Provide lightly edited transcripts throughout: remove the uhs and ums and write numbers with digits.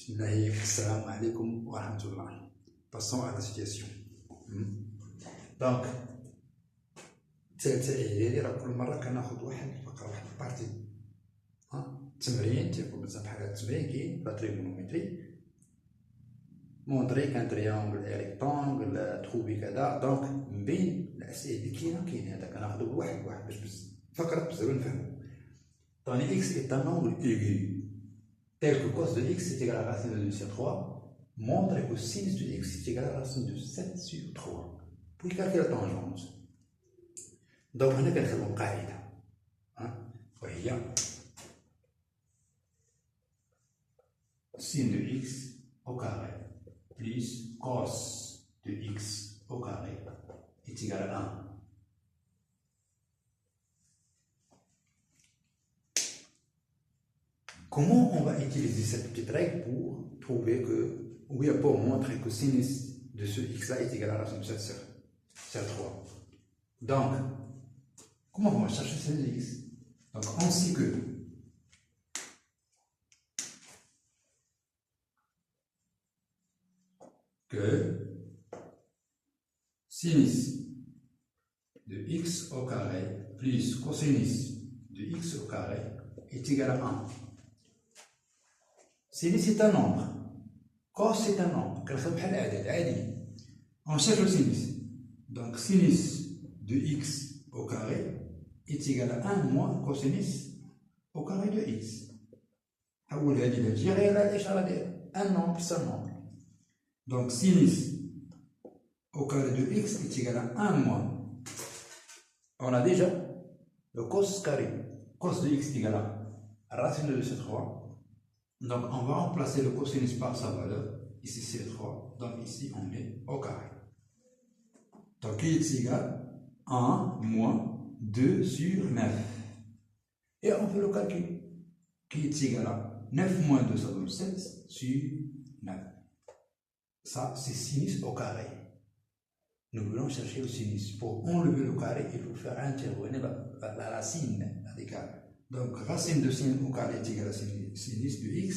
Assalamu alaikum wa rahmatullah. Passons à la situation. Donc, كل مرة كناخد واحد الفقرة واحد البارتي تمرين تيكون بزاف بحال هاد التمرين كاين لا تريغونومتري مونطري كان تريونغل ريكتونغل تروفي كذا. دونك من بين الأسئلة اللي كاين هذا كناخدو واحد باش فقرة بزاف نفهمو. طوني x est un angle aigu tel que cos de x est égal à racine de 2 sur 3, montre que sinus de x est égal à racine de 7 sur 3 pour calculer la tangente. Donc هنا كنخدمو قاعدة وهي sin de x au carré plus cos de x au carré est égal à 1. Comment on va utiliser cette petite règle pour trouver que, ou bien pour montrer que sinus de ce x-là est égal à la racine de 7 sur 3. Donc, comment on va chercher sinus de x? Donc, on sait que sinus de x au carré plus cosinus de x au carré est égal à 1. Sinus c'est un nombre, cos c'est un nombre, on cherche le sinus. Donc sinus de x au carré est égal à 1 moins cosinus au carré de x. Un nombre c'est un nombre. Donc sinus au carré de x est égal à 1 moins. On a déjà le cos carré. Cos de x est égal à racine de 2 sur 3. Donc on va remplacer le cosinus par sa valeur. Ici c'est 3. Donc ici on met au carré. Donc il est égal à 1 moins 2 sur 9. Et on fait le calcul. Qui est égal à 9 moins 2, ça donne 7 sur 9. Ça c'est sinus au carré. Nous voulons chercher le sinus. Pour enlever le carré, il faut faire intervenir la racine radicale. Donc, racine de sin au carré est égale à sinus de x,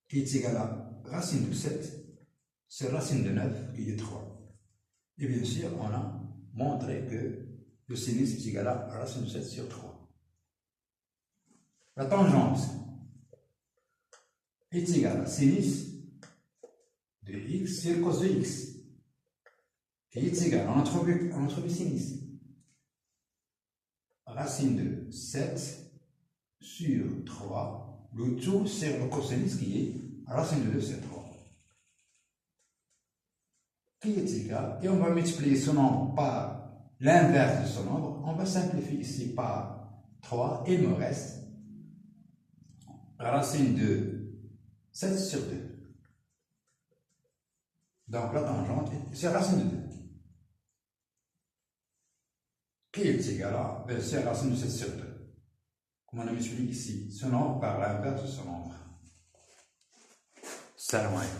qui est égal à racine de 7, c'est racine de 9, qui est 3. Et bien sûr, on a montré que le sinus est égal à racine de 7 sur 3. La tangente est égale à sinus de x sur cos de x, qui est égal, on a trouvé sinus, racine de 7 sur 3, le tout c'est le cosinus qui est racine de 2 sur 3, qui est égal, et on va multiplier ce nombre par l'inverse de ce nombre, on va simplifier ici par 3, et il me reste racine de 7 sur 2. Donc la tangente, c'est racine de 2. Qui est égal à c'est racine de 7 sur 2. Comme on a multiplié ici ce nombre par l'inverse de ce nombre. Salam alaikum.